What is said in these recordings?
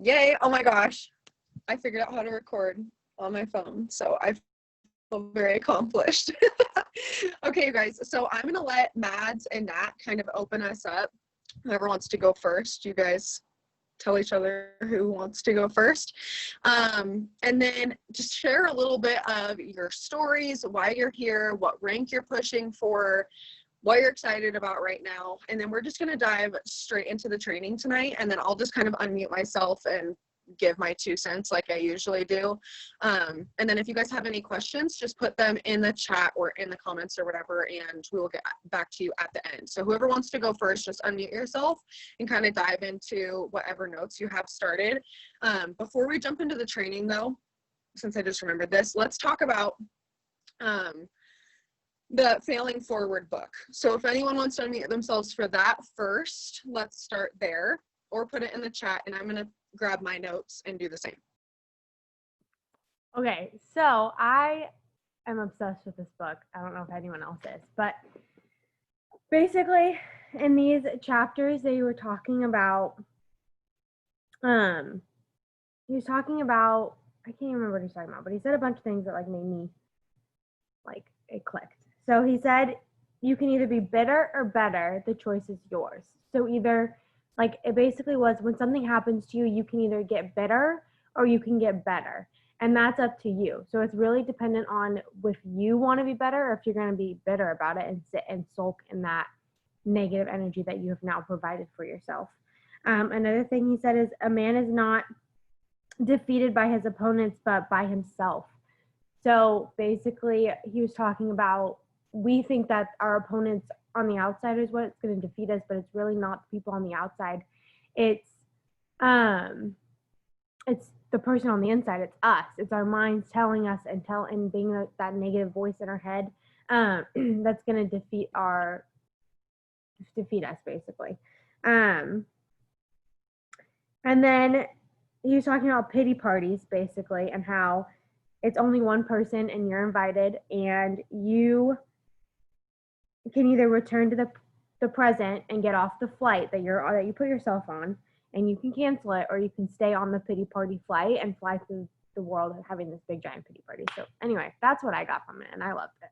Yay. Oh my gosh. I figured out how to record on my phone. So I feel very accomplished. Okay, you guys. So I'm going to let Mads and Nat kind of open us up. Whoever wants to go first, you guys tell each other who wants to go first. And then just share a little bit of your stories, why you're here, what rank you're pushing for, what you're excited about right now. And then we're just going to dive straight into the training tonight. And then I'll just kind of unmute myself and give my 2 cents like I usually do. And then if you guys have any questions, just put them in the chat or in the comments or whatever, and we will get back to you at the end. So whoever wants to go first, just unmute yourself and kind of dive into whatever notes you have started. Before we jump into the training though, since I just remembered this, let's talk about the Failing Forward book. So if anyone wants to unmute themselves for that first, let's start there, or put it in the chat, and I'm going to grab my notes and do the same. Okay, so I am obsessed with this book. I don't know if anyone else is, but basically in these chapters they were talking about he was talking about, I can't even remember what he was talking about, but he said a bunch of things that like made me like it clicked. So he said you can either be bitter or better, the choice is yours. So either, like, it basically was when something happens to you, you can either get bitter or you can get better, and that's up to you. So it's really dependent on if you want to be better or if you're going to be bitter about it and sit and sulk in that negative energy that you have now provided for yourself. Another thing he said is a man is not defeated by his opponents but by himself. So basically he was talking about, we think that our opponents on the outside is what's going to defeat us, but it's really not the people on the outside. It's the person on the inside. It's us. It's our minds telling us and being that negative voice in our head that's going to defeat us basically. And then he was talking about pity parties basically, and how it's only one person and you're invited, and you can either return to the present and get off the flight that you put yourself on, and you can cancel it, or you can stay on the pity party flight and fly through the world having this big giant pity party. So anyway, that's what I got from it, and I loved it.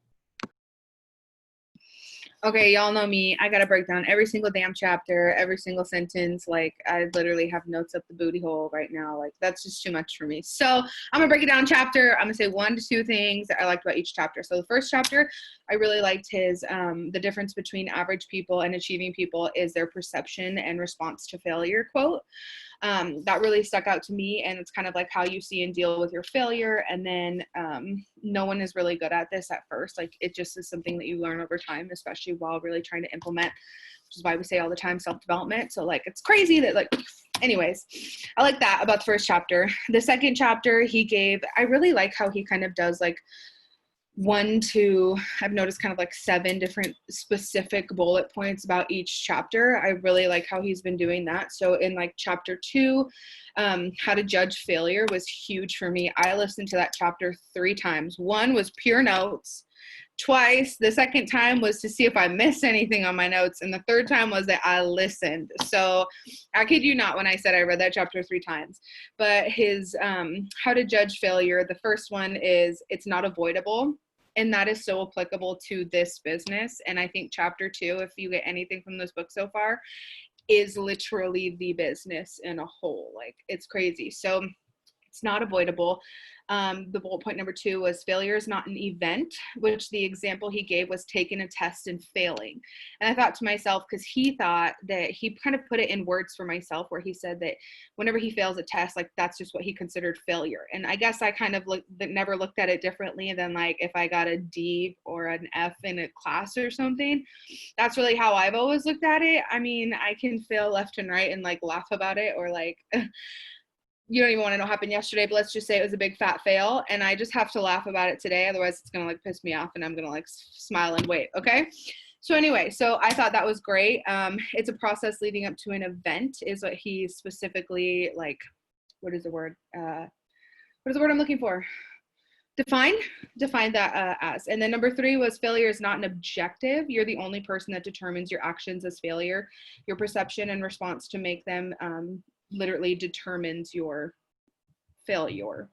Okay, y'all know me. I gotta break down every single damn chapter, every single sentence. Like, I literally have notes up the booty hole right now. Like, that's just too much for me. So I'm gonna break it down chapter. I'm gonna say 1 to 2 things that I liked about each chapter. So the first chapter, I really liked his, the difference between average people and achieving people is their perception and response to failure quote. That really stuck out to me, and it's kind of like how you see and deal with your failure. And then no one is really good at this at first. Like, it just is something that you learn over time, especially while really trying to implement, which is why we say all the time self-development. So like, it's crazy that, like, anyways, I like that about the first chapter. The second chapter he gave, I really like how he kind of does like I've noticed kind of like 7 different specific bullet points about each chapter. I really like how he's been doing that. So in like chapter 2, how to judge failure was huge for me. I listened to that chapter 3 times. 1 was pure notes, twice. The second time was to see if I missed anything on my notes, and the third time was that I listened. So I kid you not when I said I read that chapter 3 times. But his how to judge failure, the first one is it's not avoidable. And that is so applicable to this business. And I think chapter 2, if you get anything from this book so far, is literally the business in a whole. Like, it's crazy. So it's not avoidable. The bullet point number 2 was failure is not an event, which the example he gave was taking a test and failing. And I thought to myself, because he thought that he kind of put it in words for myself, where he said that whenever he fails a test, like, that's just what he considered failure. And I guess I kind of never looked at it differently than like if I got a D or an F in a class or something. That's really how I've always looked at it. I mean, I can fail left and right and like laugh about it, or like you don't even want to know what happened yesterday, but let's just say it was a big fat fail, and I just have to laugh about it today. Otherwise it's going to like piss me off, and I'm going to like smile and wait. Okay. So anyway, so I thought that was great. It's a process leading up to an event is what he specifically, like, what is the word I'm looking for? Define that as. And then number 3 was failure is not an objective. You're the only person that determines your actions as failure, your perception and response to make them literally determines your failure.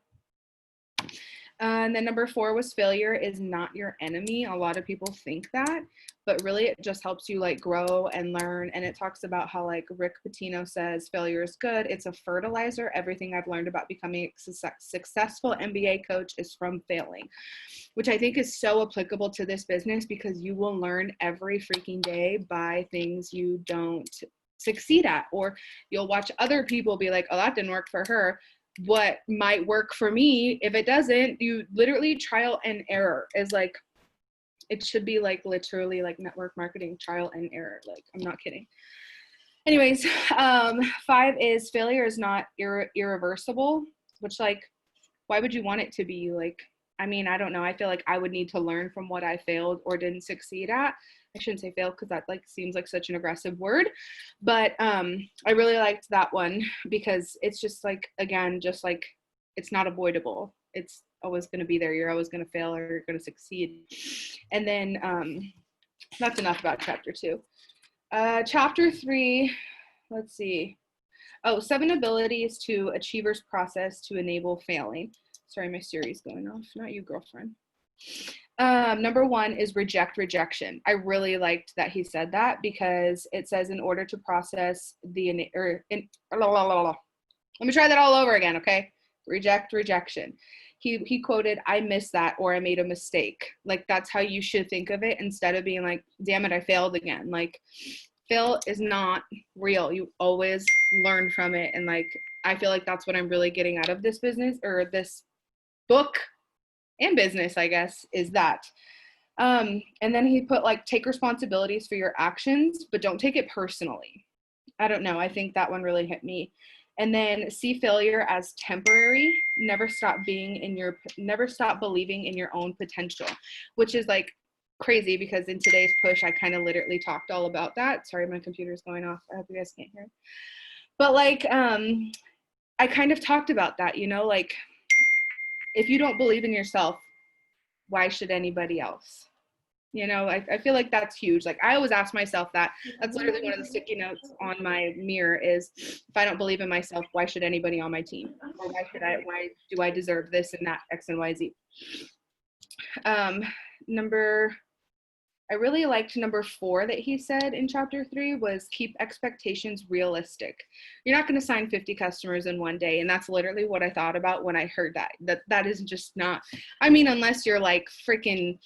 And then number 4 was failure is not your enemy. A lot of people think that, but really it just helps you like grow and learn. And it talks about how like Rick Pitino says, failure is good. It's a fertilizer. Everything I've learned about becoming a successful MBA coach is from failing, which I think is so applicable to this business because you will learn every freaking day by things you don't succeed at, or you'll watch other people be like, oh, that didn't work for her. What might work for me, if it doesn't, you literally trial and error is like, it should be like literally like network marketing, trial and error. Like, I'm not kidding. Anyways, 5 is failure is not irreversible, which like, why would you want it to be? Like, I mean, I don't know. I feel like I would need to learn from what I failed or didn't succeed at. I shouldn't say fail because that like seems like such an aggressive word, but I really liked that one because it's just like, again, just like it's not avoidable. It's always going to be there. You're always going to fail or you're going to succeed. And then that's enough about chapter 2. Chapter 3, let's see. Oh, 7 abilities to achievers process to enable failing. Sorry, my Siri's going off. Not you, girlfriend. Number 1 is reject rejection. I really liked that he said that because it says in order to process let me try that all over again, okay? Reject rejection. He quoted, I missed that, or I made a mistake. Like, that's how you should think of it instead of being like, damn it, I failed again. Like, fail is not real. You always learn from it. And like, I feel like that's what I'm really getting out of this business or this book and business, I guess, is that. And then he put like, take responsibilities for your actions, but don't take it personally. I don't know. I think that one really hit me. And then see failure as temporary. Never stop believing in your own potential, which is like crazy because in today's push, I kind of literally talked all about that. Sorry, my computer's going off. I hope you guys can't hear it. But like, I kind of talked about that, you know, like if you don't believe in yourself, why should anybody else? You know, I feel like that's huge. Like I always ask myself that. That's literally one of the sticky notes on my mirror is if I don't believe in myself, why should anybody on my team? Or why do I deserve this and that, X and Y, Z? I really liked number 4 that he said in chapter 3 was keep expectations realistic. You're not going to sign 50 customers in one day. And that's literally what I thought about when I heard that is just not, I mean, unless you're like freaking,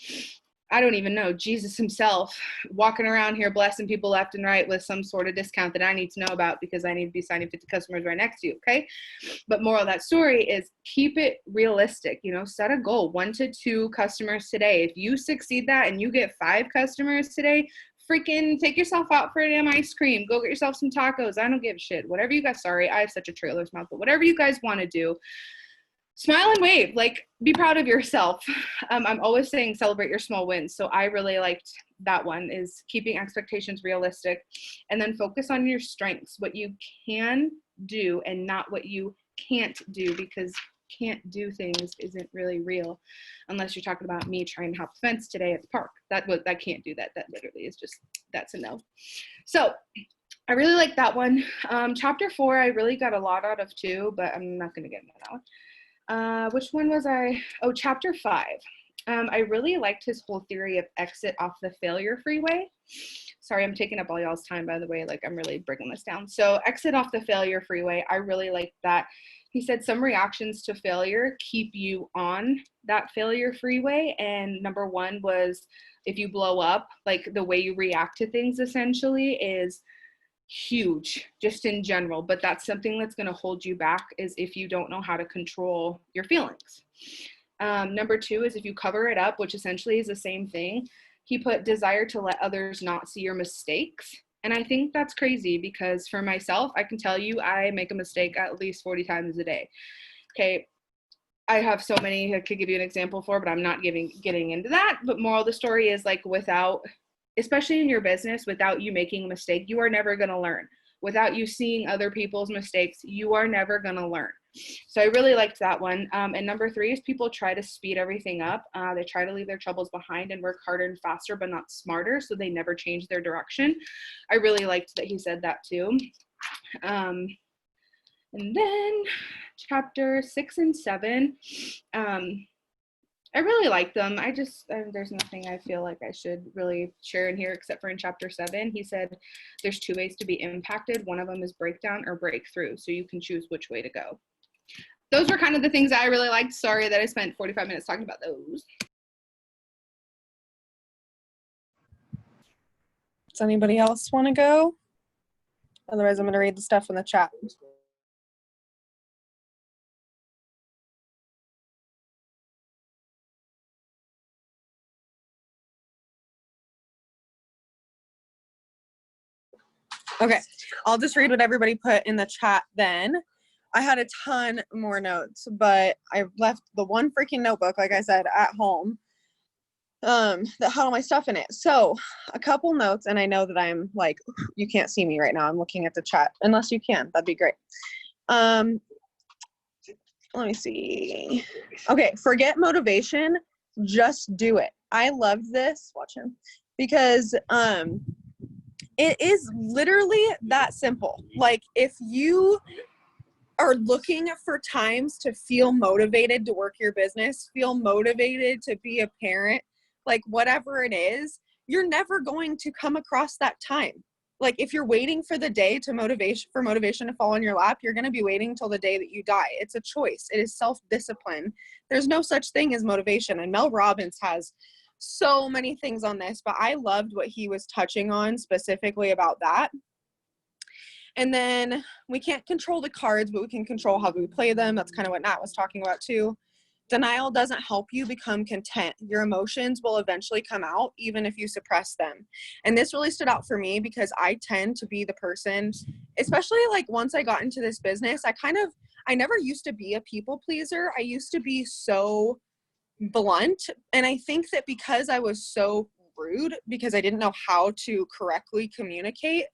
I don't even know, Jesus himself walking around here blessing people left and right with some sort of discount that I need to know about because I need to be signing 50 customers right next to you, okay? But moral of that story is keep it realistic, you know, set a goal, 1 to 2 customers today. If you succeed that and you get 5 customers today, freaking take yourself out for a damn ice cream, go get yourself some tacos. I don't give a shit. Whatever you guys, sorry, I have such a trailer's mouth, but whatever you guys want to do, smile and wave, like be proud of yourself. I'm always saying celebrate your small wins. So I really liked that one is keeping expectations realistic and then focus on your strengths, what you can do and not what you can't do because can't do things isn't really real unless you're talking about me trying to hop a fence today at the park. That can't do that. That literally is just, that's a no. So I really like that one. Chapter 4, I really got a lot out of too, but I'm not going to get into that one. Which one was I? Oh, chapter 5. I really liked his whole theory of exit off the failure freeway. Sorry, I'm taking up all y'all's time, by the way, like I'm really breaking this down. So exit off the failure freeway. I really liked that. He said some reactions to failure keep you on that failure freeway. And number 1 was if you blow up, like the way you react to things essentially is huge just in general, but that's something that's going to hold you back is if you don't know how to control your feelings. Number 2 is if you cover it up, which essentially is the same thing. He put desire to let others not see your mistakes. And I think that's crazy because for myself, I can tell you I make a mistake at least 40 times a day. Okay. I have so many I could give you an example for, but I'm not getting into that. But moral of the story is like especially in your business, without you making a mistake, you are never going to learn. Without you seeing other people's mistakes, you are never going to learn. So I really liked that one. And number 3 is people try to speed everything up. They try to leave their troubles behind and work harder and faster, but not smarter. So they never change their direction. I really liked that he said that too. And then chapter 6 and 7, I really like them. There's nothing I feel like I should really share in here except for in chapter 7. He said there's 2 ways to be impacted. One of them is breakdown or breakthrough. So you can choose which way to go. Those were kind of the things that I really liked. Sorry that I spent 45 minutes talking about those. Does anybody else want to go? Otherwise, I'm going to read the stuff in the chat. Okay, I'll just read what everybody put in the chat then. I had a ton more notes, but I left the one freaking notebook, like I said, at home that had all my stuff in it. So a couple notes, and I know that I'm like, you can't see me right now. I'm looking at the chat. Unless you can, that'd be great. Let me see. Okay, forget motivation, just do it. I loved this, watch him, because it is literally that simple. Like, if you are looking for times to feel motivated to work your business, feel motivated to be a parent, like whatever it is, you're never going to come across that time. Like, if you're waiting for the day to motivation to fall in your lap, you're going to be waiting till the day that you die. It's a choice. It is self-discipline. There's no such thing as motivation. And Mel Robbins has so many things on this, but I loved what he was touching on specifically about that. And then we can't control the cards, but we can control how we play them. That's kind of what Nat was talking about too. Denial doesn't help you become content. Your emotions will eventually come out, even if you suppress them. And this really stood out for me because I tend to be the person, especially like once I got into this business, I never used to be a people pleaser. I used to be so blunt. And I think that because I was so rude, because I didn't know how to correctly communicate,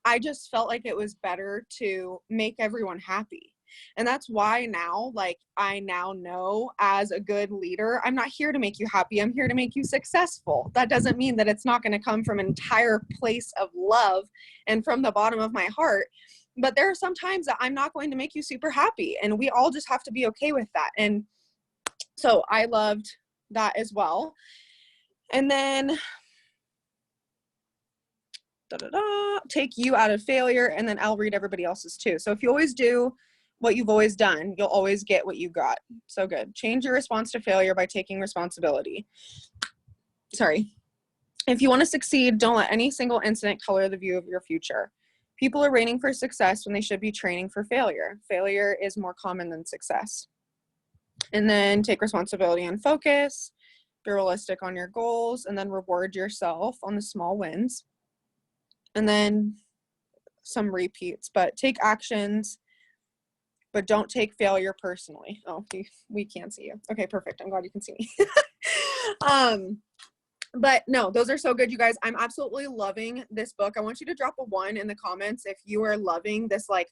I just felt like it was better to make everyone happy. And that's why now, like, I now know as a good leader, I'm not here to make you happy. I'm here to make you successful. That doesn't mean that it's not going to come from an entire place of love and from the bottom of my heart. But there are some times that I'm not going to make you super happy. And we all just have to be okay with that. And so I loved that as well. And then take you out of failure, and then I'll read everybody else's too. So if you always do what you've always done, you'll always get what you got. So good. Change your response to failure by taking responsibility. Sorry. If you want to succeed, don't let any single incident color the view of your future. People are waiting for success when they should be training for failure. Failure is more common than success. And then take responsibility and focus. Be realistic on your goals, and then reward yourself on the small wins. And then some repeats, but take actions, but don't take failure personally. Oh, we can't see you. Okay, perfect. I'm glad you can see me. But no, those are so good, you guys. I'm absolutely loving this book. I want you to drop a 1 in the comments if you are loving this like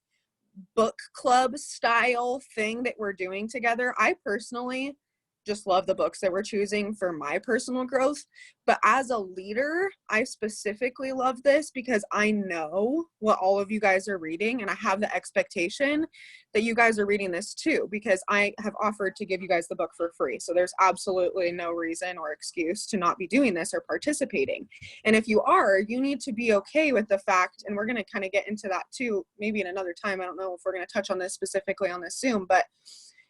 book club style thing that we're doing together. I personally just love the books that we're choosing for my personal growth. But as a leader, I specifically love this because I know what all of you guys are reading, and I have the expectation that you guys are reading this too, because I have offered to give you guys the book for free. So there's absolutely no reason or excuse to not be doing this or participating. And if you are, you need to be okay with the fact, and we're going to kind of get into that too, maybe in another time. I don't know if we're going to touch on this specifically on this Zoom, but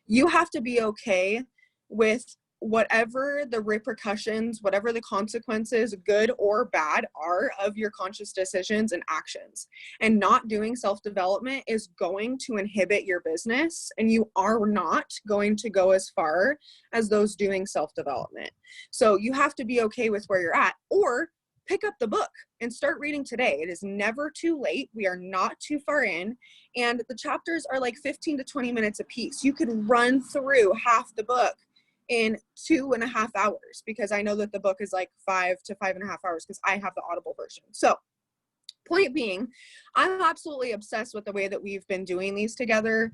you have to be okay with whatever the repercussions, whatever the consequences, good or bad, are of your conscious decisions and actions. And not doing self-development is going to inhibit your business, and you are not going to go as far as those doing self-development. So you have to be okay with where you're at, or pick up the book and start reading today. It is never too late. We are not too far in, and the chapters are like 15 to 20 minutes a piece. You could run through half the book in 2.5 hours, because I know that the book is like 5 to 5.5 hours because I have the Audible version. So point being, I'm absolutely obsessed with the way that we've been doing these together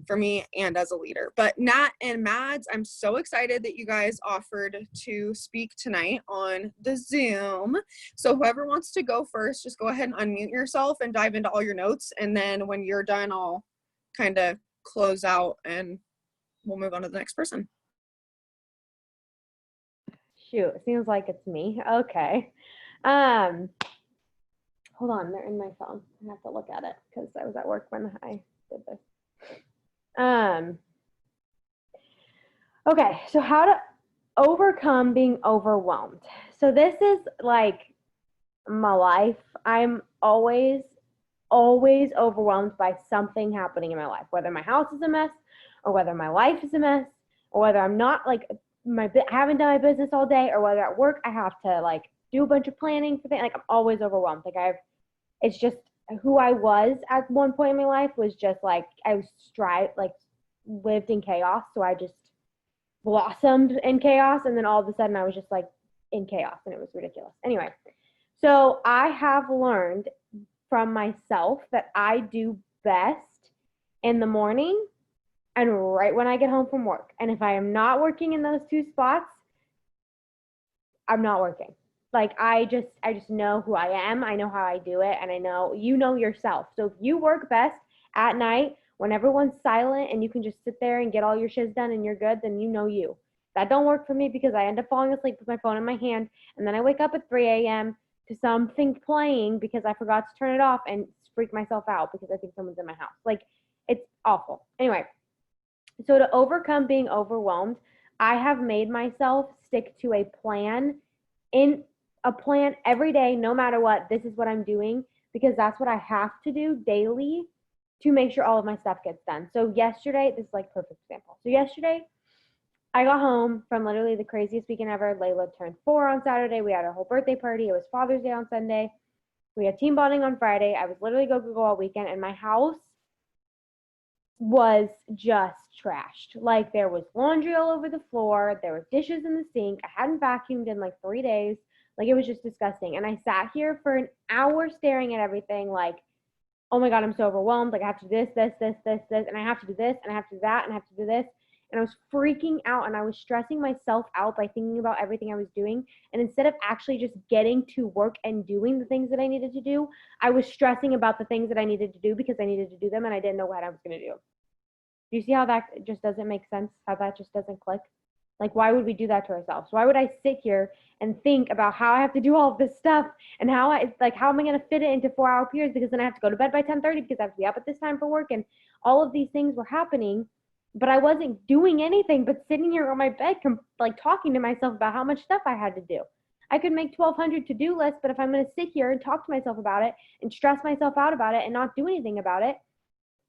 for me and as a leader. But Nat and Mads, I'm so excited that you guys offered to speak tonight on the Zoom. So whoever wants to go first, just go ahead and unmute yourself and dive into all your notes. And then when you're done, I'll kind of close out and we'll move on to the next person. Shoot, it seems like it's me. Okay. Hold on, they're in my phone. I have to look at it because I was at work when I did this. Okay, so how to overcome being overwhelmed. So this is like my life. I'm always overwhelmed by something happening in my life, whether my house is a mess or whether my life is a mess or whether I'm not like I haven't done my business all day, or whether at work I have to like do a bunch of planning for things. Like I'm always overwhelmed. Like it's just who I was at one point in my life was just like I was lived in chaos. So I just blossomed in chaos, and then all of a sudden I was just like in chaos, and it was ridiculous. Anyway, so I have learned from myself that I do best in the morning and right when I get home from work. And if I am not working in those two spots, I'm not working. Like I just know who I am. I know how I do it, and I know you know yourself. So if you work best at night when everyone's silent and you can just sit there and get all your shiz done and you're good, then you know you. That don't work for me because I end up falling asleep with my phone in my hand, and then I wake up at 3 a.m. to something playing because I forgot to turn it off and freak myself out because I think someone's in my house. Like it's awful. Anyway, so to overcome being overwhelmed, I have made myself stick to a plan every day, no matter what. This is what I'm doing because that's what I have to do daily to make sure all of my stuff gets done. So yesterday, this is like perfect example. So yesterday, I got home from literally the craziest weekend ever. Layla turned 4 on Saturday. We had a whole birthday party. It was Father's Day on Sunday. We had team bonding on Friday. I was literally go all weekend, and my house was just trashed. Like there was laundry all over the floor. There were dishes in the sink. I hadn't vacuumed in like 3 days. Like it was just disgusting. And I sat here for an hour staring at everything like, oh my God, I'm so overwhelmed. Like I have to do this, and I have to do this, and I have to do that, and I have to do this. And I was freaking out, and I was stressing myself out by thinking about everything I was doing. And instead of actually just getting to work and doing the things that I needed to do, I was stressing about the things that I needed to do because I needed to do them, and I didn't know what I was going to do. Do you see how that just doesn't make sense? How that just doesn't click? Like, why would we do that to ourselves? Why would I sit here and think about how I have to do all of this stuff and how am I going to fit it into 4-hour periods, because then I have to go to bed by 10:30 because I have to be up at this time for work, and all of these things were happening, but I wasn't doing anything but sitting here on my bed, like talking to myself about how much stuff I had to do. I could make 1,200 to-do lists, but if I'm going to sit here and talk to myself about it and stress myself out about it and not do anything about it,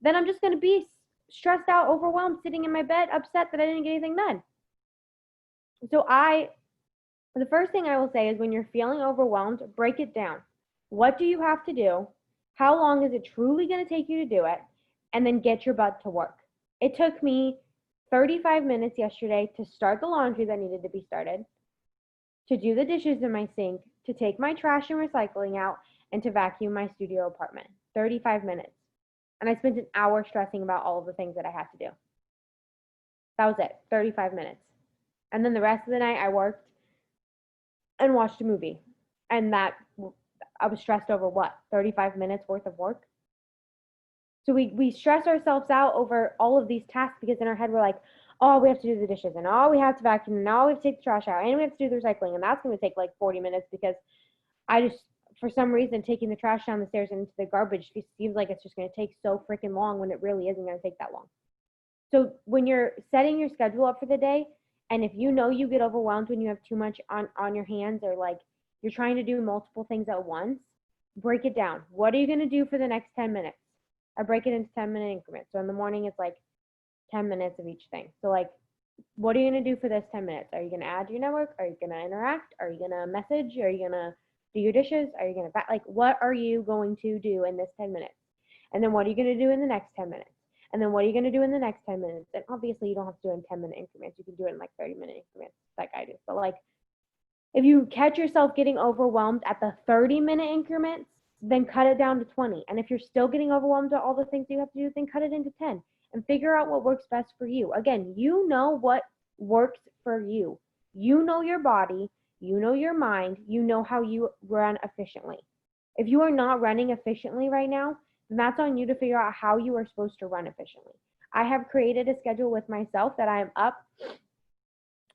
then I'm just going to be stressed out, overwhelmed, sitting in my bed, upset that I didn't get anything done. So the first thing I will say is when you're feeling overwhelmed, break it down. What do you have to do? How long is it truly going to take you to do it? And then get your butt to work. It took me 35 minutes yesterday to start the laundry that needed to be started, to do the dishes in my sink, to take my trash and recycling out, and to vacuum my studio apartment. 35 minutes. And I spent an hour stressing about all of the things that I had to do. That was it, 35 minutes. And then the rest of the night I worked and watched a movie. And that I was stressed over what? 35 minutes worth of work? So we stress ourselves out over all of these tasks because in our head we're like, oh, we have to do the dishes, and oh, we have to vacuum, and oh, we have to take the trash out, and we have to do the recycling, and that's going to take like 40 minutes because I just, for some reason, taking the trash down the stairs and into the garbage seems like it's just going to take so freaking long when it really isn't going to take that long. So when you're setting your schedule up for the day, and if you know you get overwhelmed when you have too much on your hands, or like you're trying to do multiple things at once, break it down. What are you going to do for the next 10 minutes? I break it into 10-minute increments. So in the morning, it's like 10 minutes of each thing. So like, what are you going to do for this 10 minutes? Are you going to add to your network? Are you going to interact? Are you going to message? Are you going to do your dishes? Are you going to, like, what are you going to do in this 10 minutes? And then what are you going to do in the next 10 minutes? And then what are you going to do in the next 10 minutes? And obviously you don't have to do it in 10-minute increments. You can do it in like 30-minute increments like I do. But like, if you catch yourself getting overwhelmed at the 30-minute increments, then cut it down to 20. And if you're still getting overwhelmed at all the things you have to do, then cut it into 10 and figure out what works best for you. Again, you know what works for you. You know your body, you know your mind, you know how you run efficiently. If you are not running efficiently right now, then that's on you to figure out how you are supposed to run efficiently. I have created a schedule with myself that I am up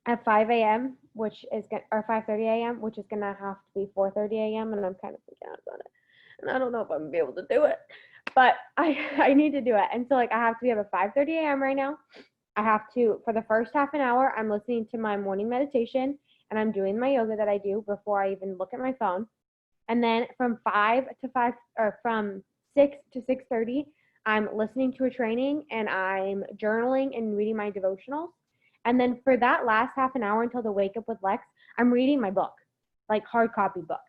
at 5 a.m., or 5:30 a.m., which is gonna have to be 4:30 a.m., and I'm kind of freaking out about it. And I don't know if I'm gonna be able to do it, but I need to do it. And so like I have to be up at 5:30 a.m. right now. I have to, for the first half an hour, I'm listening to my morning meditation and I'm doing my yoga that I do before I even look at my phone. And then from 6 to 6:30, I'm listening to a training and I'm journaling and reading my devotionals. And then for that last half an hour until the Wake Up with Lex, I'm reading my book, like hard copy book,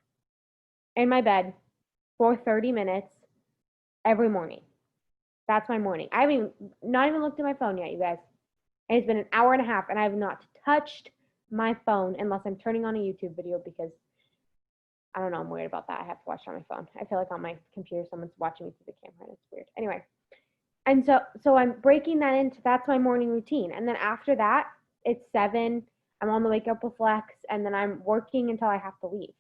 in my bed for 30 minutes every morning. That's my morning. I haven't not even looked at my phone yet, you guys. And it's been an hour and a half and I have not touched my phone unless I'm turning on a YouTube video because I don't know, I'm worried about that. I have to watch it on my phone. I feel like on my computer someone's watching me through the camera and it's weird. Anyway. And so I'm breaking that into, that's my morning routine. And then after that, it's 7, I'm on the Wake Up with Lex, and then I'm working until I have to leave.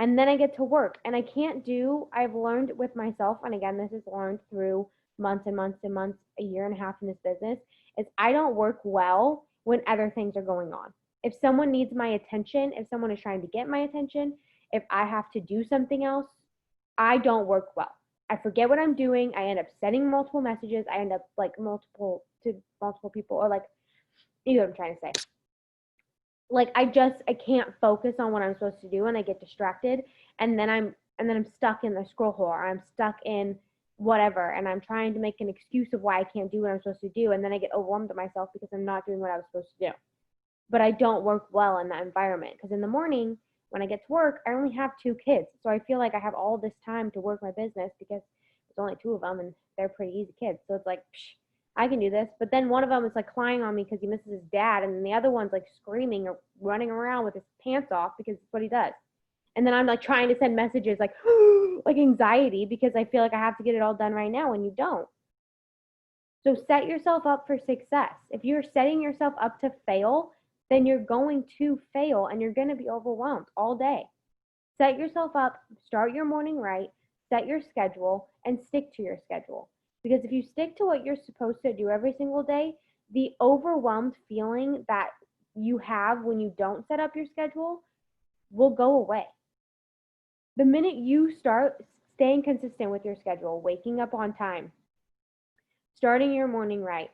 And then I get to work. And I've learned with myself, and again, this is learned through months and months and months, a year and a half in this business, is I don't work well when other things are going on. If someone needs my attention, if someone is trying to get my attention, if I have to do something else, I don't work well. I forget what I'm doing. I end up sending multiple messages. I end up like multiple people, or like, you know what I'm trying to say. Like I can't focus on what I'm supposed to do and I get distracted and then I'm stuck in the scroll hole, or I'm stuck in whatever and I'm trying to make an excuse of why I can't do what I'm supposed to do, and then I get overwhelmed at myself because I'm not doing what I was supposed to do. But I don't work well in that environment because in the morning when I get to work, I only have 2 kids. So I feel like I have all this time to work my business because there's only 2 of them and they're pretty easy kids. So it's like, I can do this. But then one of them is like crying on me because he misses his dad. And then the other one's like screaming or running around with his pants off because it's what he does. And then I'm like trying to send messages like, like anxiety because I feel like I have to get it all done right now and you don't. So set yourself up for success. If you're setting yourself up to fail, then you're going to fail and you're going to be overwhelmed all day. Set yourself up, start your morning right, set your schedule, and stick to your schedule. Because if you stick to what you're supposed to do every single day, the overwhelmed feeling that you have when you don't set up your schedule will go away. The minute you start staying consistent with your schedule, waking up on time, starting your morning right,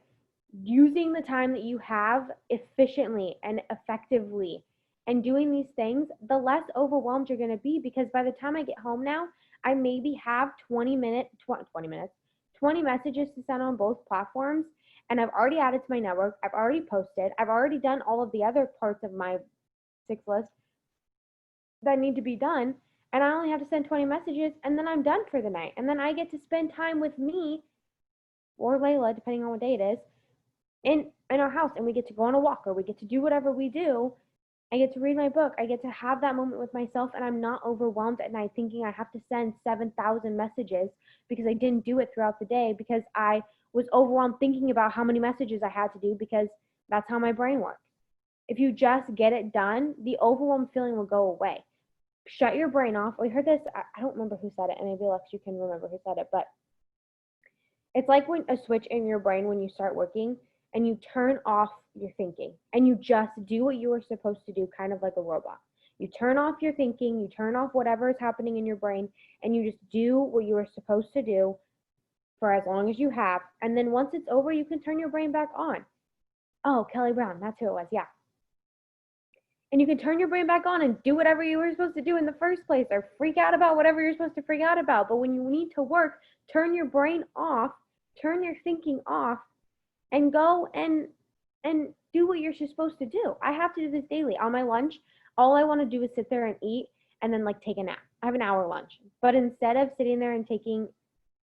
using the time that you have efficiently and effectively and doing these things, the less overwhelmed you're going to be, because by the time I get home now, I maybe have 20 messages to send on both platforms, and I've already added to my network, I've already posted, I've already done all of the other parts of my 6 list that need to be done, and I only have to send 20 messages, and then I'm done for the night, and then I get to spend time with me or Layla, depending on what day it is, in our house, and we get to go on a walk, or we get to do whatever we do. I get to read my book. I get to have that moment with myself, and I'm not overwhelmed at night thinking I have to send 7,000 messages because I didn't do it throughout the day because I was overwhelmed thinking about how many messages I had to do, because that's how my brain works. If you just get it done, the overwhelmed feeling will go away. Shut your brain off. We heard this, I don't remember who said it, and maybe Lex, you can remember who said it, but it's like when a switch in your brain when you start working, and you turn off your thinking and you just do what you were supposed to do, kind of like a robot. You turn off your thinking, you turn off whatever is happening in your brain, and you just do what you were supposed to do for as long as you have. And then once it's over, you can turn your brain back on. Oh, Kelly Brown, that's who it was. Yeah. And you can turn your brain back on and do whatever you were supposed to do in the first place, or freak out about whatever you're supposed to freak out about. But when you need to work, turn your brain off, turn your thinking off, and go and do what you're supposed to do. I have to do this daily. On my lunch, all I want to do is sit there and eat and then like take a nap. I have an hour lunch. But instead of sitting there and taking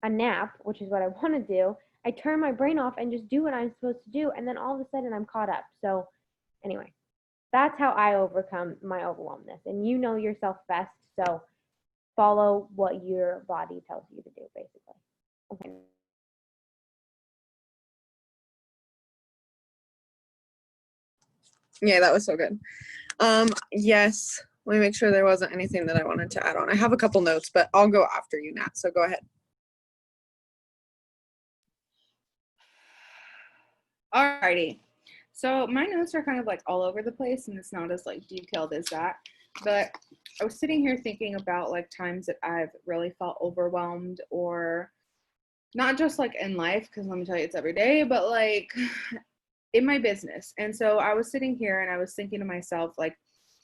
a nap, which is what I want to do, I turn my brain off and just do what I'm supposed to do, and then all of a sudden I'm caught up. So anyway, that's how I overcome my overwhelmness. And you know yourself best, so follow what your body tells you to do, basically. Okay. Yeah, that was so good. Yes, let me make sure there wasn't anything that I wanted to add on. I have a couple notes, but I'll go after you, Nat, so go ahead. Alrighty. So my notes are kind of like all over the place and it's not as like detailed as that. But I was sitting here thinking about like times that I've really felt overwhelmed, or not just like in life, because let me tell you, it's every day, but like in my business. And so I was sitting here and I was thinking to myself, like,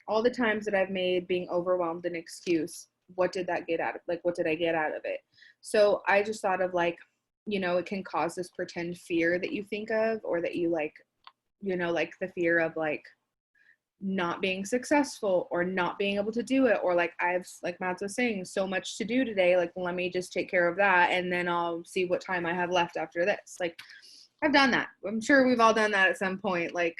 all the times that I've made being overwhelmed an excuse, what did that get out of, like, what did I get out of it? So I just thought of like, you know, it can cause this pretend fear that you think of, or that you like, you know, like the fear of like not being successful or not being able to do it, or like I've, like Mads was saying, so much to do today, like let me just take care of that and then I'll see what time I have left after this. Like I've done that. I'm sure we've all done that at some point. Like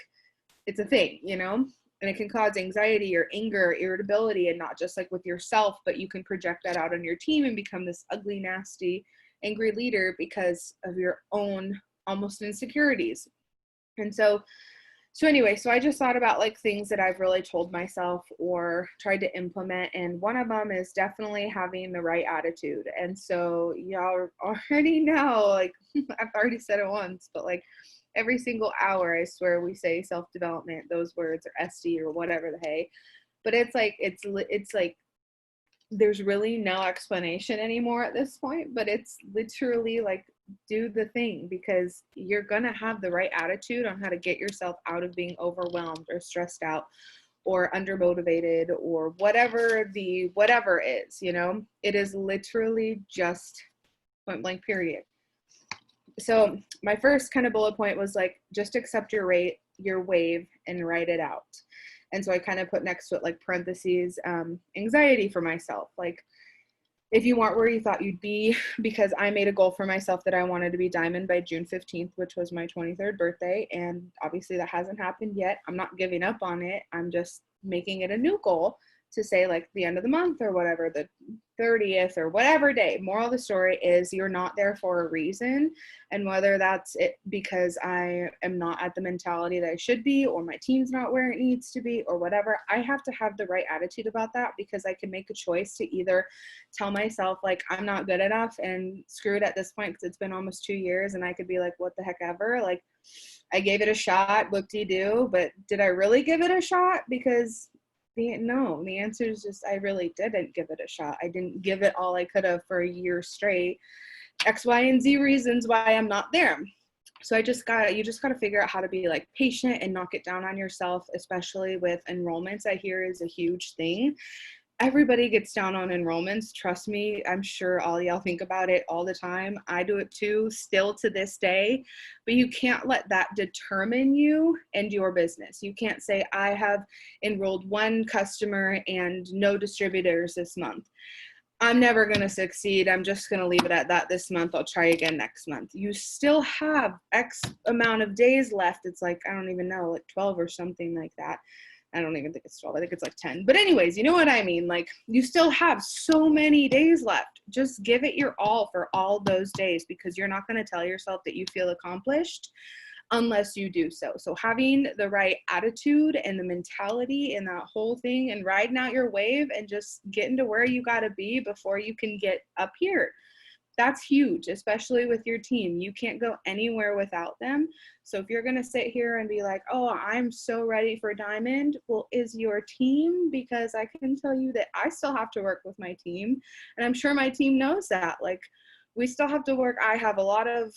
it's a thing, you know, and it can cause anxiety or anger, irritability, and not just like with yourself, but you can project that out on your team and become this ugly, nasty, angry leader because of your own almost insecurities. And so anyway, so I just thought about like things that I've really told myself or tried to implement. And one of them is definitely having the right attitude. And so y'all already know, like I've already said it once, but like every single hour, I swear we say self-development, those words, or SD or whatever the hey, but it's like, it's like, there's really no explanation anymore at this point, but it's literally like, do the thing, because you're going to have the right attitude on how to get yourself out of being overwhelmed or stressed out or undermotivated or whatever is, you know, it is literally just point blank period. So my first kind of bullet point was like, just accept your wave and write it out. And so I kind of put next to it like parentheses, anxiety for myself. Like if you weren't where you thought you'd be, because I made a goal for myself that I wanted to be diamond by June 15th, which was my 23rd birthday. And obviously that hasn't happened yet. I'm not giving up on it. I'm just making it a new goal to say like the end of the month or whatever, the 30th or whatever day. Moral of the story is you're not there for a reason. And whether that's it because I am not at the mentality that I should be, or my team's not where it needs to be, or whatever, I have to have the right attitude about that, because I can make a choice to either tell myself like I'm not good enough and screw it at this point because it's been almost 2 years, and I could be like, what the heck ever, like I gave it a shot, whoop-de-doo, but did I really give it a shot? Because the answer is just I really didn't give it a shot. I didn't give it all I could have for a year straight. X, Y, and Z reasons why I'm not there. So you just got to figure out how to be like patient and not get down on yourself, especially with enrollments. I hear is a huge thing. Everybody gets down on enrollments. Trust me, I'm sure all y'all think about it all the time. I do it too, still to this day, but you can't let that determine you and your business. You can't say, I have enrolled one customer and no distributors this month. I'm never going to succeed. I'm just going to leave it at that this month. I'll try again next month. You still have X amount of days left. It's like, I don't even know, like 12 or something like that. I don't even think it's 12. I think it's like 10. But anyways, you know what I mean? Like you still have so many days left. Just give it your all for all those days, because you're not going to tell yourself that you feel accomplished unless you do so. So having the right attitude and the mentality and that whole thing, and riding out your wave and just getting to where you got to be before you can get up here. That's huge, especially with your team. You can't go anywhere without them. So if you're going to sit here and be like, oh, I'm so ready for diamond, well, is your team? Because I can tell you that I still have to work with my team. And I'm sure my team knows that. Like, we still have to work. I have a lot of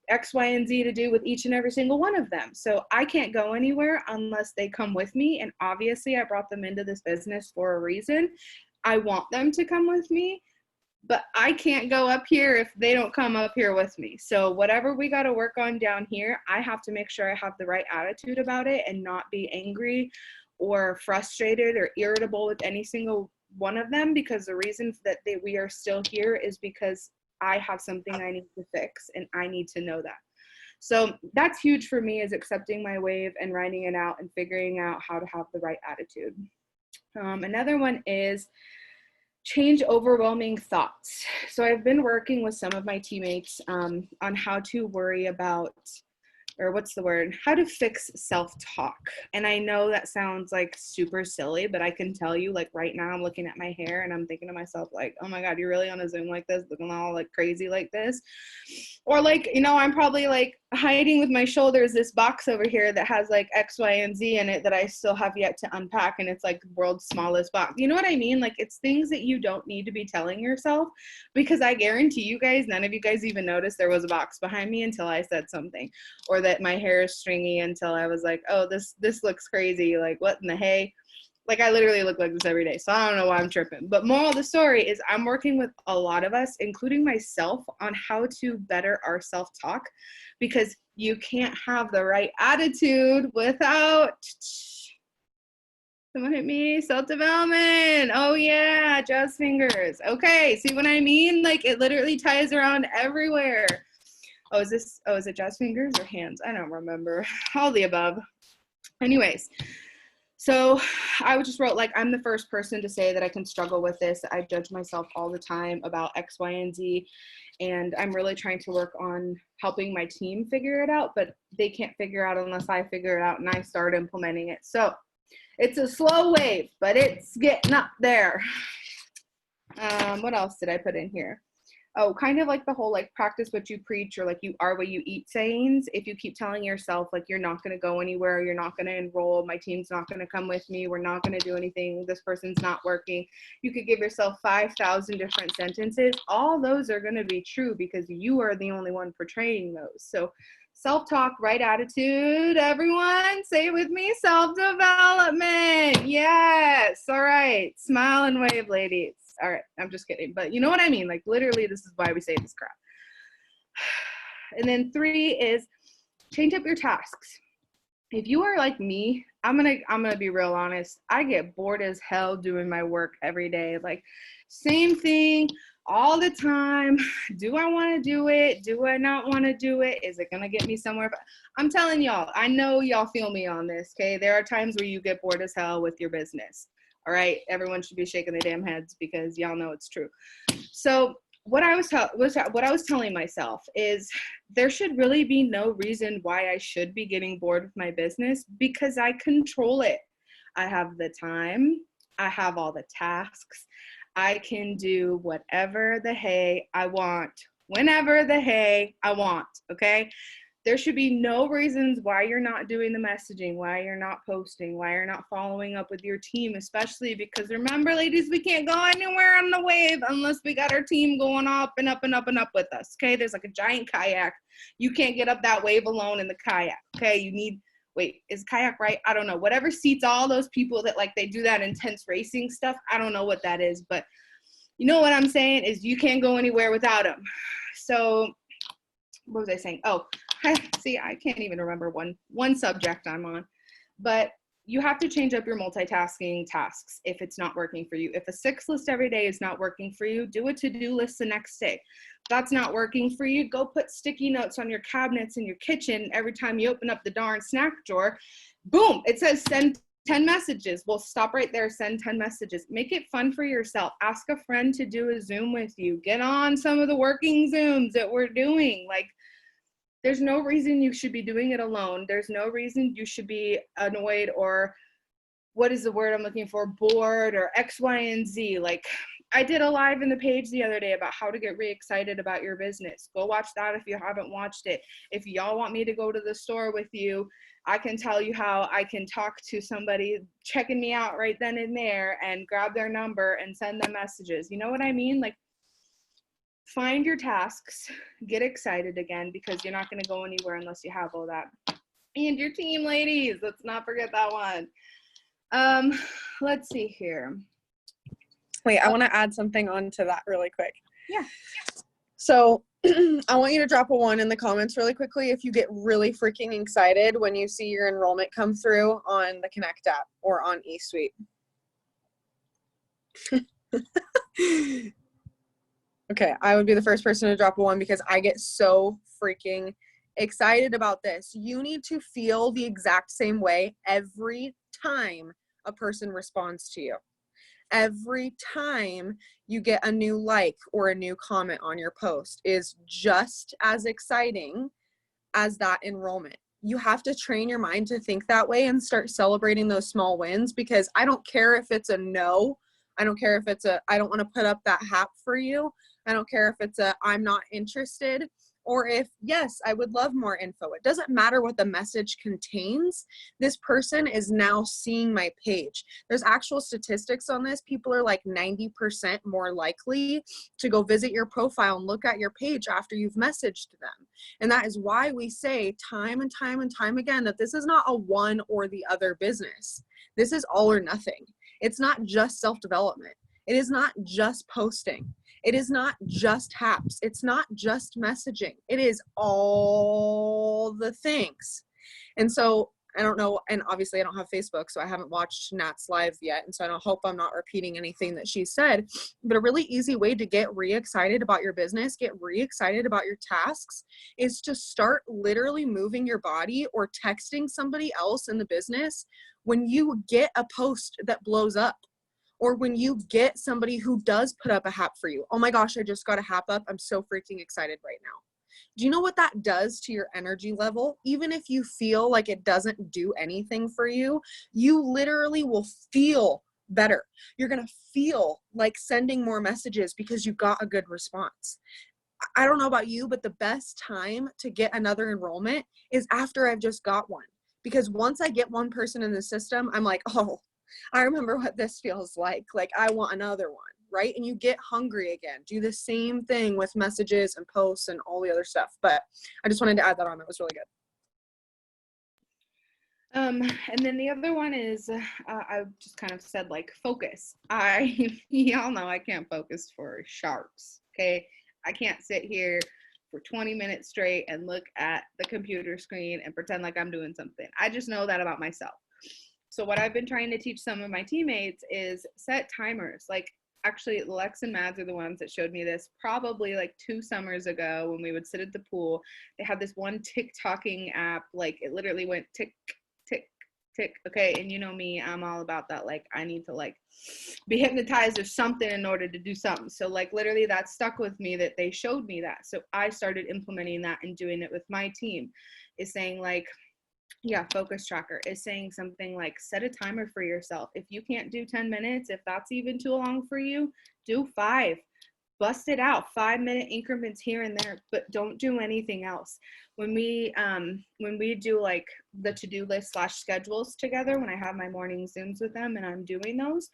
X, Y, and Z to do with each and every single one of them. So I can't go anywhere unless they come with me. And obviously, I brought them into this business for a reason. I want them to come with me. But I can't go up here if they don't come up here with me. So whatever we got to work on down here, I have to make sure I have the right attitude about it and not be angry or frustrated or irritable with any single one of them, because the reason that we are still here is because I have something I need to fix, and I need to know that. So that's huge for me, is accepting my wave and writing it out and figuring out how to have the right attitude. Another one is change overwhelming thoughts. So I've been working with some of my teammates on how to worry about or what's the word? How to fix self-talk. And I know that sounds like super silly, but I can tell you, like right now I'm looking at my hair and I'm thinking to myself like, oh my God, you're really on a Zoom like this, looking all like crazy like this. Or like, you know, I'm probably like hiding with my shoulders this box over here that has like X, Y, and Z in it that I still have yet to unpack. And it's like the world's smallest box. You know what I mean? Like it's things that you don't need to be telling yourself, because I guarantee you guys, none of you guys even noticed there was a box behind me until I said something, or that my hair is stringy until I was like, oh, this looks crazy. Like what in the hay? Like I literally look like this every day. So I don't know why I'm tripping. But moral of the story is I'm working with a lot of us, including myself, on how to better our self-talk, because you can't have the right attitude without, someone hit me, self-development. Oh yeah, jazz fingers. Okay, see what I mean? Like it literally ties around everywhere. Oh, is it jazz fingers or hands? I don't remember. All the above. Anyways, so I just wrote like, I'm the first person to say that I can struggle with this. I judge myself all the time about X, Y, and Z. And I'm really trying to work on helping my team figure it out, but they can't figure out unless I figure it out and I start implementing it. So it's a slow wave, but it's getting up there. What else did I put in here? Oh, kind of like the whole like practice what you preach, or like you are what you eat sayings. If you keep telling yourself like you're not going to go anywhere, you're not going to enroll, my team's not going to come with me, we're not going to do anything, this person's not working, you could give yourself 5,000 different sentences. All those are going to be true because you are the only one portraying those. So self-talk, right attitude, everyone say it with me, self-development. Yes. All right, smile and wave, ladies. All right, I'm just kidding, but you know what I mean? Like literally, this is why we say this crap. And then 3 is change up your tasks. If you are like me, I'm gonna be real honest. I get bored as hell doing my work every day. Like same thing all the time. Do I want to do it? Do I not want to do it? Is it gonna get me somewhere? I'm telling y'all, I know y'all feel me on this. Okay, there are times where you get bored as hell with your business. All right, everyone should be shaking their damn heads because y'all know it's true. So what I was telling myself is there should really be no reason why I should be getting bored with my business, because I control it. I have the time. I have all the tasks. I can do whatever the hey I want, whenever the hey I want, okay? There should be no reasons why you're not doing the messaging, why you're not posting, why you're not following up with your team, especially because remember, ladies, we can't go anywhere on the wave unless we got our team going up and up and up and up with us, okay? There's like a giant kayak. You can't get up that wave alone in the kayak, okay? You need, wait, is kayak right? I don't know. Whatever seats all those people that like they do that intense racing stuff, I don't know what that is, but you know what I'm saying is you can't go anywhere without them. So what was I saying? Oh, see, I can't even remember one subject I'm on, but you have to change up your multitasking tasks if it's not working for you. If a 6 list every day is not working for you, do a to-do list the next day. If that's not working for you, go put sticky notes on your cabinets in your kitchen. Every time you open up the darn snack drawer, boom, it says send 10 messages. Well, stop right there, send 10 messages. Make it fun for yourself. Ask a friend to do a Zoom with you. Get on some of the working Zooms that we're doing. Like, there's no reason you should be doing it alone. There's no reason you should be annoyed or what is the word I'm looking for, bored or X, Y, and Z. Like I did a live in the page the other day about how to get re-excited about your business. Go watch that if you haven't watched it. If y'all want me to go to the store with you, I can tell you how I can talk to somebody checking me out right then and there and grab their number and send them messages. You know what I mean? Like, find your tasks, get excited again, because you're not going to go anywhere unless you have all that. And your team, ladies, let's not forget that one. Let's see here. Wait, I want to add something onto that really quick. Yeah. So I want you to drop a 1 in the comments really quickly if you get really freaking excited when you see your enrollment come through on the Connect app or on eSuite. Okay, I would be the first person to drop a 1 because I get so freaking excited about this. You need to feel the exact same way every time a person responds to you. Every time you get a new like or a new comment on your post is just as exciting as that enrollment. you have to train your mind to think that way and start celebrating those small wins, because I don't care if it's a no. I don't care if it's a, I don't want to put up that hat for you. I don't care if it's a, I'm not interested, or if, yes, I would love more info. It doesn't matter what the message contains. This person is now seeing my page. There's actual statistics on this. People are like 90% more likely to go visit your profile and look at your page after you've messaged them. And that is why we say time and time and time again that this is not a one or the other business. This is all or nothing. It's not just self-development. It is not just posting. It is not just haps. It's not just messaging. It is all the things. And so I don't know, and obviously I don't have Facebook, so I haven't watched Nat's live yet, and so I don't hope I'm not repeating anything that she said, but a really easy way to get re-excited about your business, get re-excited about your tasks, is to start literally moving your body or texting somebody else in the business when you get a post that blows up. Or when you get somebody who does put up a hap for you. Oh my gosh, I just got a hap up. I'm so freaking excited right now. Do you know what that does to your energy level? Even if you feel like it doesn't do anything for you, you literally will feel better. You're going to feel like sending more messages because you got a good response. I don't know about you, but the best time to get another enrollment is after I've just got one. Because once I get one person in the system, I'm like, oh, I remember what this feels like. Like, I want another one, right? And you get hungry again. Do the same thing with messages and posts and all the other stuff. But I just wanted to add that on. That was really good. And then the other one is, I just kind of said, like, focus. Y'all know I can't focus for sharks, okay? I can't sit here for 20 minutes straight and look at the computer screen and pretend like I'm doing something. I just know that about myself. So what I've been trying to teach some of my teammates is set timers. Like, actually, Lex and Mads are the ones that showed me this probably like 2 summers ago when we would sit at the pool. They had this one TikToking app. Like, it literally went tick, tick, tick. Okay, and you know me, I'm all about that. Like, I need to like be hypnotized or something in order to do something. So like literally that stuck with me, that they showed me that. So I started implementing that and doing it with my team, is saying like, yeah, focus tracker is saying something like, set a timer for yourself. If you can't do 10 minutes, if that's even too long for you, do 5. Bust it out, 5-minute increments here and there, but don't do anything else. When we do like the to-do list / schedules together, when I have my morning Zooms with them and I'm doing those,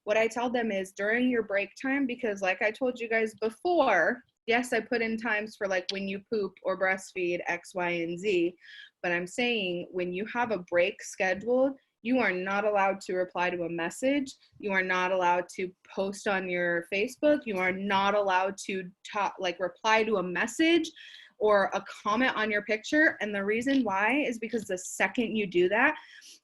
what I tell them is during your break time, because like I told you guys before, yes, I put in times for like when you poop or breastfeed X, Y, and Z, but I'm saying when you have a break scheduled, you are not allowed to reply to a message. You are not allowed to post on your Facebook. You are not allowed to reply to a message or a comment on your picture. And the reason why is because the second you do that,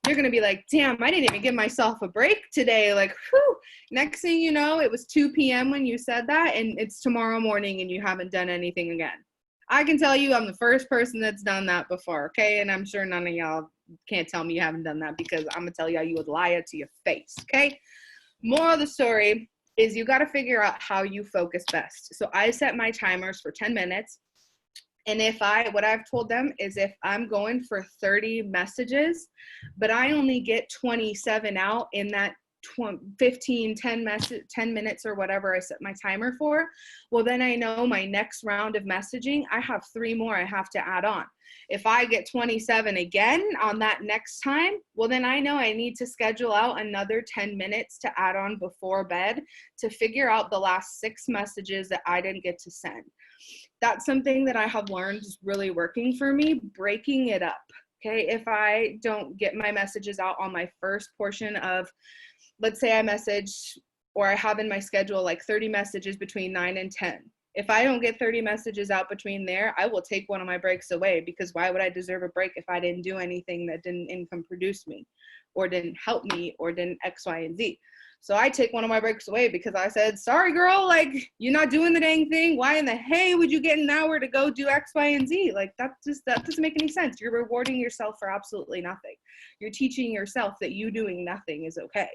you're going to be like, damn, I didn't even give myself a break today. Like, whew. Next thing you know, it was 2 p.m. when you said that, and it's tomorrow morning and you haven't done anything again. I can tell you I'm the first person that's done that before, okay? And I'm sure none of y'all can't tell me you haven't done that, because I'm going to tell y'all you would lie it to your face, okay? Moral of the story is you got to figure out how you focus best. So I set my timers for 10 minutes. And what I've told them is if I'm going for 30 messages, but I only get 27 out in that 10 minutes or whatever I set my timer for, well, then I know my next round of messaging, I have 3 more I have to add on. If I get 27 again on that next time, well, then I know I need to schedule out another 10 minutes to add on before bed to figure out the last 6 messages that I didn't get to send. That's something that I have learned is really working for me, breaking it up. Okay, if I don't get my messages out on my first portion of, let's say I message, or I have in my schedule like 30 messages between 9 and 10. If I don't get 30 messages out between there, I will take one of my breaks away, because why would I deserve a break if I didn't do anything that didn't income produce me or didn't help me or didn't X, Y, and Z? So I take one of my breaks away because I said, sorry, girl, like, you're not doing the dang thing. Why in the hey would you get an hour to go do X, Y, and Z? Like, that doesn't make any sense. You're rewarding yourself for absolutely nothing. You're teaching yourself that you doing nothing is okay.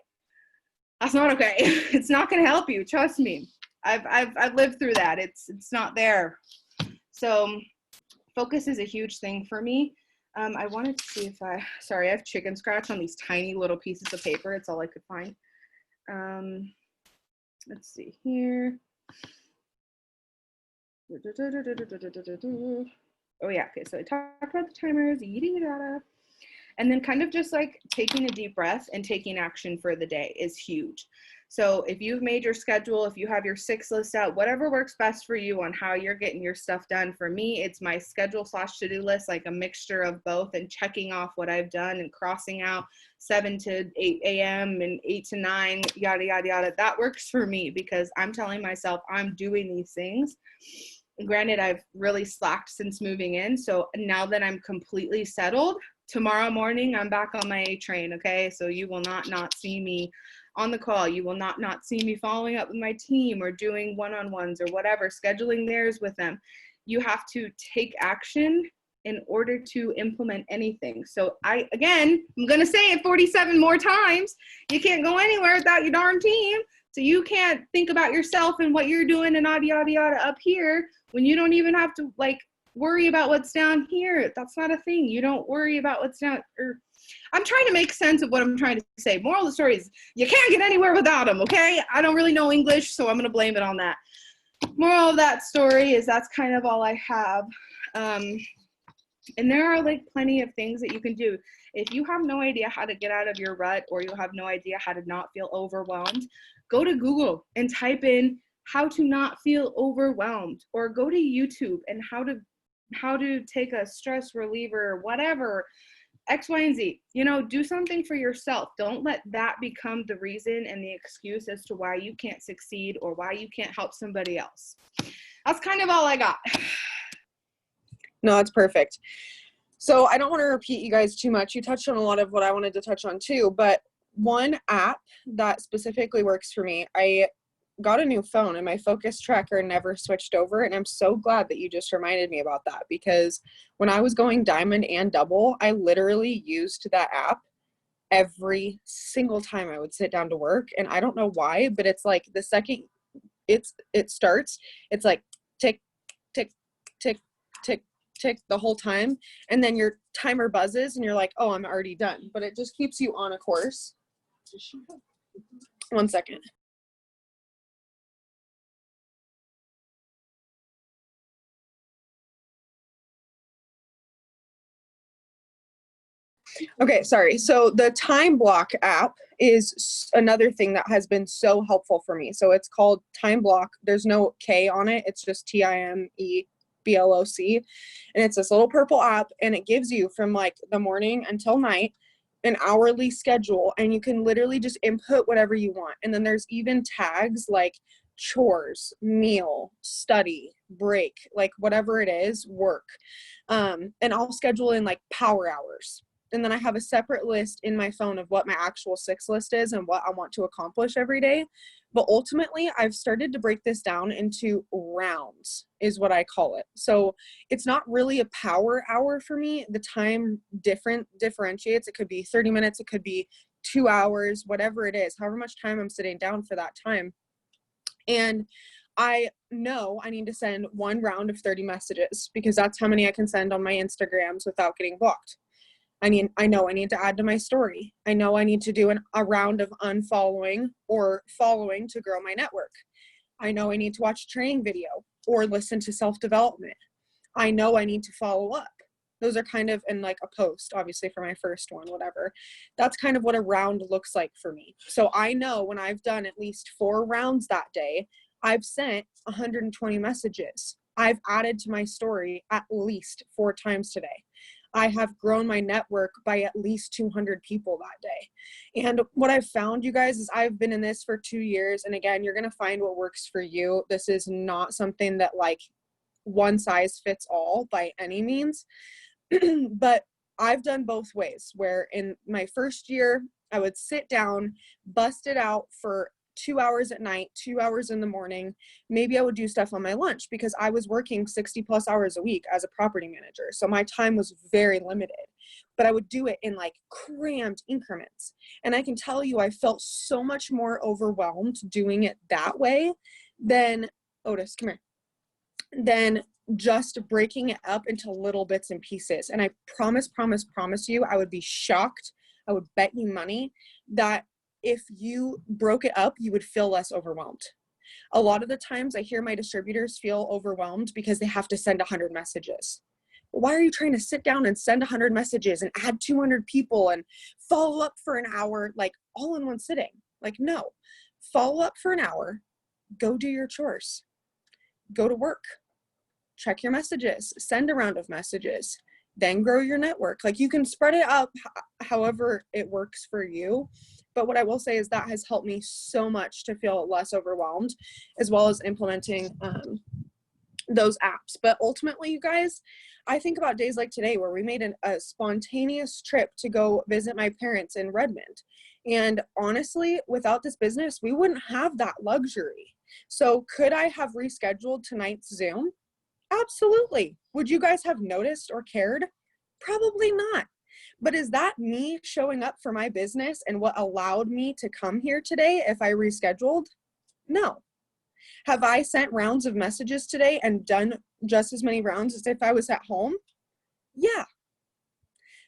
That's not okay. It's not going to help you. Trust me. I've lived through that. It's not there. So focus is a huge thing for me. I wanted to see if sorry, I have chicken scratch on these tiny little pieces of paper. It's all I could find. Let's see here. Oh yeah, okay, so I talked about the timers, yada yada. And then kind of just like taking a deep breath and taking action for the day is huge. So if you've made your schedule, if you have your 6 list out, whatever works best for you on how you're getting your stuff done. For me, it's my schedule / to-do list, like a mixture of both, and checking off what I've done and crossing out 7 to 8 a.m. and 8 to 9, yada, yada, yada. That works for me because I'm telling myself I'm doing these things. Granted, I've really slacked since moving in. So now that I'm completely settled, tomorrow morning, I'm back on my A train, okay? So you will not see me on the call. You will not see me following up with my team or doing one-on-ones or whatever, scheduling theirs with them. You have to take action in order to implement anything. So I'm gonna say it 47 more times, you can't go anywhere without your darn team. So you can't think about yourself and what you're doing and yada, yada, yada up here when you don't even have to like worry about what's down here. That's not a thing. You don't worry about what's down, or I'm trying to make sense of what I'm trying to say. Moral of the story is you can't get anywhere without them, okay? I don't really know English, so I'm gonna blame it on that. Moral of that story is that's kind of all I have. And there are like plenty of things that you can do. If you have no idea how to get out of your rut, or you have no idea how to not feel overwhelmed, go to Google and type in how to not feel overwhelmed, or go to YouTube and how to take a stress reliever, whatever, X, Y, and Z. You know, do something for yourself. Don't let that become the reason and the excuse as to why you can't succeed or why you can't help somebody else. That's kind of all I got. No, it's perfect. So I don't want to repeat you guys too much. You touched on a lot of what I wanted to touch on too, but one app that specifically works for me, I got a new phone and my focus tracker never switched over. And I'm so glad that you just reminded me about that, because when I was going diamond and double, I literally used that app every single time I would sit down to work. And I don't know why, but it's like the second it starts, it's like tick, tick, tick, tick, tick the whole time. And then your timer buzzes and you're like, oh, I'm already done. But it just keeps you on a course. 1 second. Okay, sorry. So the Time Block app is another thing that has been so helpful for me. So it's called Time Block. There's no K on it. It's just TIMEBLOC. And it's this little purple app, and it gives you from like the morning until night an hourly schedule, and you can literally just input whatever you want. And then there's even tags like chores, meal, study, break, like whatever it is, work. And I'll schedule in like power hours. And then I have a separate list in my phone of what my actual 6 list is and what I want to accomplish every day. But ultimately, I've started to break this down into rounds, is what I call it. So it's not really a power hour for me. The time differentiates. It could be 30 minutes. It could be 2 hours, whatever it is, however much time I'm sitting down for that time. And I know I need to send 1 round of 30 messages, because that's how many I can send on my Instagrams without getting blocked. I know I need to add to my story. I know I need to do a round of unfollowing or following to grow my network. I know I need to watch a training video or listen to self-development. I know I need to follow up. Those are kind of in like a post, obviously for my first one, whatever. That's kind of what a round looks like for me. So I know when I've done at least 4 rounds that day, I've sent 120 messages. I've added to my story at least 4 times today. I have grown my network by at least 200 people that day. And what I've found, you guys, is I've been in this for 2 years. And again, you're going to find what works for you. This is not something that like one size fits all by any means. But I've done both ways, where in my first year, I would sit down, bust it out for 2 hours at night, 2 hours in the morning. Maybe I would do stuff on my lunch, because I was working 60+ hours a week as a property manager. So my time was very limited, but I would do it in like crammed increments. And I can tell you, I felt so much more overwhelmed doing it that way than Otis, come here, than just breaking it up into little bits and pieces. And I promise you, I would be shocked. I would bet you money that if you broke it up, you would feel less overwhelmed. A lot of the times I hear my distributors feel overwhelmed because they have to send 100 messages. Why are you trying to sit down and send 100 messages and add 200 people and follow up for an hour, like all in one sitting? Like, no, follow up for an hour, go do your chores, go to work, check your messages, send a round of messages, then grow your network. Like, you can spread it up however it works for you. But what I will say is that has helped me so much to feel less overwhelmed, as well as implementing those apps. But ultimately, you guys, I think about days like today where we made a spontaneous trip to go visit my parents in Redmond. And honestly, without this business, we wouldn't have that luxury. So could I have rescheduled tonight's Zoom? Absolutely. Would you guys have noticed or cared? Probably not. But is that me showing up for my business and what allowed me to come here today if I rescheduled? No. Have I sent rounds of messages today and done just as many rounds as if I was at home? Yeah.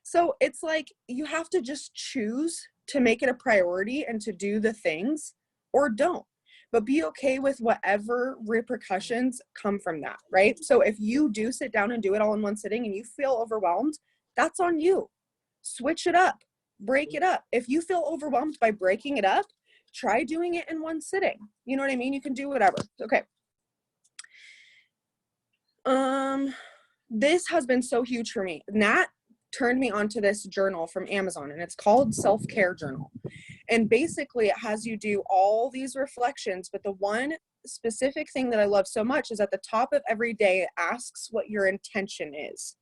So it's like you have to just choose to make it a priority and to do the things, or don't. But be okay with whatever repercussions come from that, right? So if you do sit down and do it all in one sitting and you feel overwhelmed, that's on you. Switch it up, break it up. If you feel overwhelmed by breaking it up, try doing it in one sitting. You know what I mean? You can do whatever. Okay. This has been so huge for me. Nat turned me onto this journal from Amazon, and it's called Self-Care Journal. And basically it has you do all these reflections, but the one specific thing that I love so much is at the top of every day, it asks what your intention is.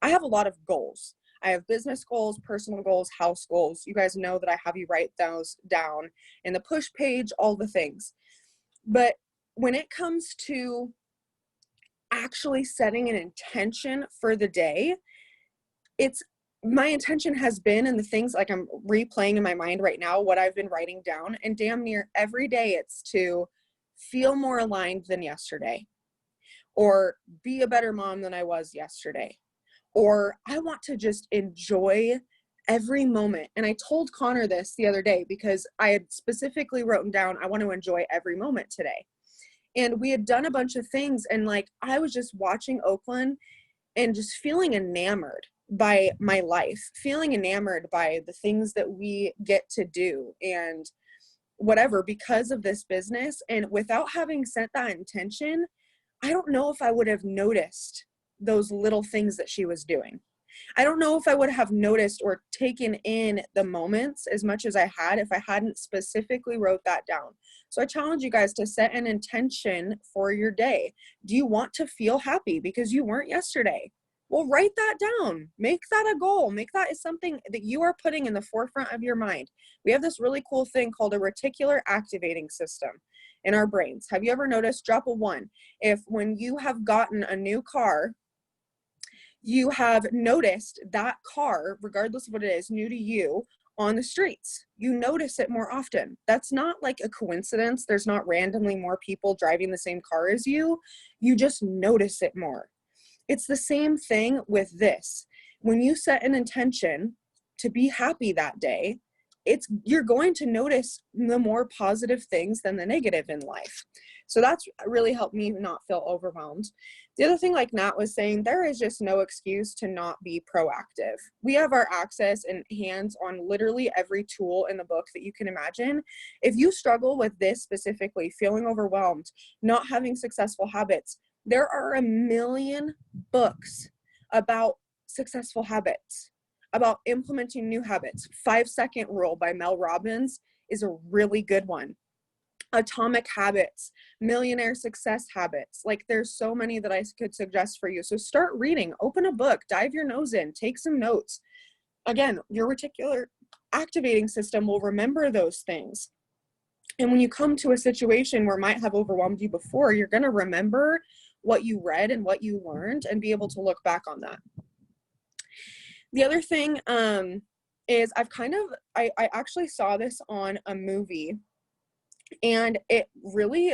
I have a lot of goals. I have business goals, personal goals, house goals. You guys know that I have you write those down in the push page, all the things. But when it comes to actually setting an intention for the day, my intention has been, and the things like I'm replaying in my mind right now, what I've been writing down, and damn near every day it's to feel more aligned than yesterday, or be a better mom than I was yesterday, or I want to just enjoy every moment. And I told Connor this the other day because I had specifically written down, I want to enjoy every moment today. And we had done a bunch of things, and like I was just watching Oakland and just feeling enamored by my life, feeling enamored by the things that we get to do and whatever because of this business. And without having set that intention, I don't know if I would have noticed those little things that she was doing. I don't know if I would have noticed or taken in the moments as much as I had if I hadn't specifically wrote that down. So I challenge you guys to set an intention for your day. Do you want to feel happy because you weren't yesterday? Well, write that down. Make that a goal. Make that as something that you are putting in the forefront of your mind. We have this really cool thing called a reticular activating system in our brains. Have you ever noticed, drop a 1, if when you have gotten a new car, you have noticed that car, regardless of what it is, new to you, on the streets. You notice it more often. That's not like a coincidence. There's not randomly more people driving the same car as you. You just notice it more. It's the same thing with this. When you set an intention to be happy that day, you're going to notice the more positive things than the negative in life. So that's really helped me not feel overwhelmed. The other thing, like Nat was saying, there is just no excuse to not be proactive. We have our access and hands on literally every tool in the book that you can imagine. If you struggle with this specifically, feeling overwhelmed, not having successful habits, there are a million books about successful habits, about implementing new habits. 5-Second Rule by Mel Robbins is a really good one. Atomic Habits, Millionaire Success Habits. Like, there's so many that I could suggest for you. So start reading, open a book, dive your nose in, take some notes. Again, your reticular activating system will remember those things. And when you come to a situation where it might have overwhelmed you before, you're going to remember what you read and what you learned and be able to look back on that. The other thing is I actually saw this on a movie, and it really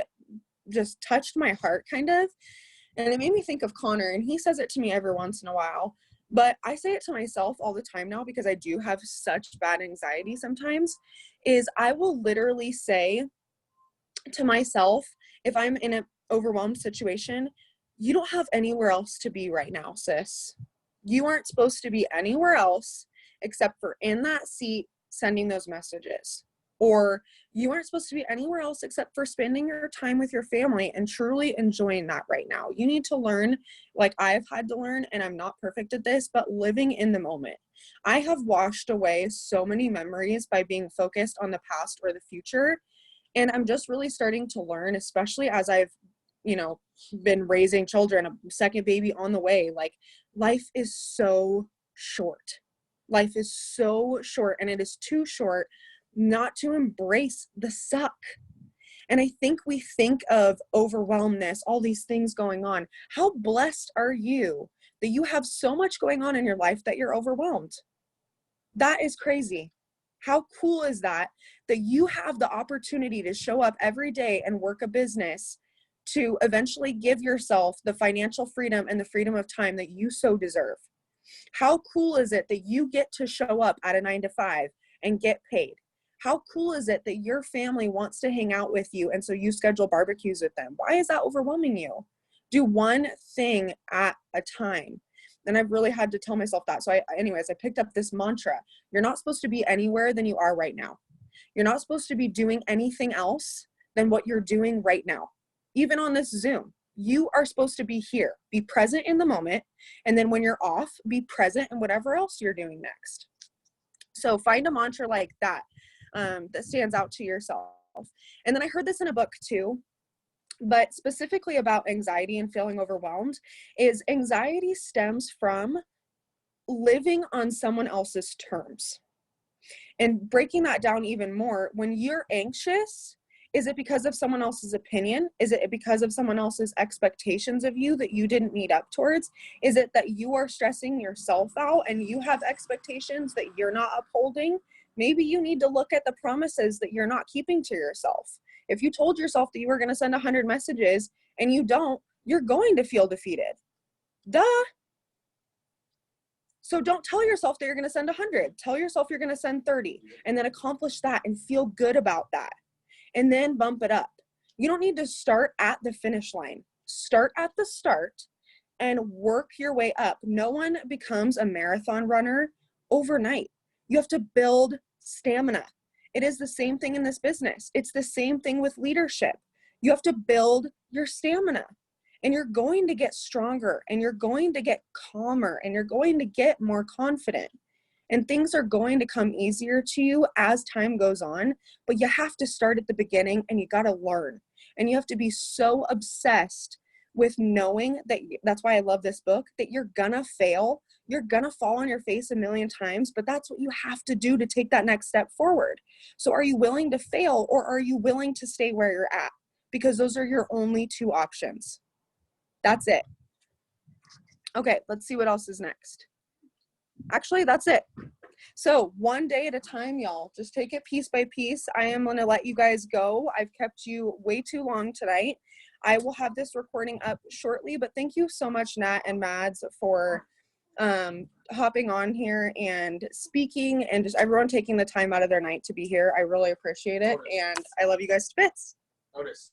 just touched my heart kind of. And it made me think of Connor, and he says it to me every once in a while, but I say it to myself all the time now because I do have such bad anxiety sometimes, is I will literally say to myself, if I'm in an overwhelmed situation, you don't have anywhere else to be right now, sis. You aren't supposed to be anywhere else except for in that seat sending those messages. Or you aren't supposed to be anywhere else except for spending your time with your family and truly enjoying that right now. You need to learn, like I've had to learn, and I'm not perfect at this, but living in the moment. I have washed away so many memories by being focused on the past or the future. And I'm just really starting to learn, especially as I've, been raising children, a second baby on the way. Like, life is so short. Life is so short, and it is too short not to embrace the suck. And I think we think of overwhelmness, all these things going on. How blessed are you that you have so much going on in your life that you're overwhelmed? That is crazy. How cool is that you have the opportunity to show up every day and work a business to eventually give yourself the financial freedom and the freedom of time that you so deserve? How cool is it that you get to show up at a 9 to 5 and get paid? How cool is it that your family wants to hang out with you and so you schedule barbecues with them? Why is that overwhelming you? Do one thing at a time. And I've really had to tell myself that. So I picked up this mantra. You're not supposed to be anywhere than you are right now. You're not supposed to be doing anything else than what you're doing right now. Even on this Zoom, you are supposed to be here, be present in the moment. And then when you're off, be present in whatever else you're doing next. So find a mantra like that, that stands out to yourself. And then I heard this in a book too, but specifically about anxiety and feeling overwhelmed, is anxiety stems from living on someone else's terms. And breaking that down even more, when you're anxious, is it because of someone else's opinion? Is it because of someone else's expectations of you that you didn't meet up towards? Is it that you are stressing yourself out and you have expectations that you're not upholding? Maybe you need to look at the promises that you're not keeping to yourself. If you told yourself that you were going to send 100 messages and you don't, you're going to feel defeated. Duh. So don't tell yourself that you're going to send 100. Tell yourself you're going to send 30 and then accomplish that and feel good about that. And then bump it up. You don't need to start at the finish line. Start at the start and work your way up. No one becomes a marathon runner overnight. You have to build stamina. It is the same thing in this business. It's the same thing with leadership. You have to build your stamina, and you're going to get stronger, and you're going to get calmer, and you're going to get more confident. And things are going to come easier to you as time goes on, but you have to start at the beginning and you got to learn. And you have to be so obsessed with knowing that, that's why I love this book, that you're gonna fail. You're gonna fall on your face a million times, but that's what you have to do to take that next step forward. So are you willing to fail, or are you willing to stay where you're at? Because those are your only two options. That's it. Okay, let's see what else is next. Actually, that's it. So one day at a time, y'all. Just take it piece by piece. I am going to let you guys go. I've kept you way too long tonight. I will have this recording up shortly, but thank you so much, Nat and Mads, for hopping on here and speaking, and just everyone taking the time out of their night to be here. I really appreciate it, and I love you guys to bits. Otis.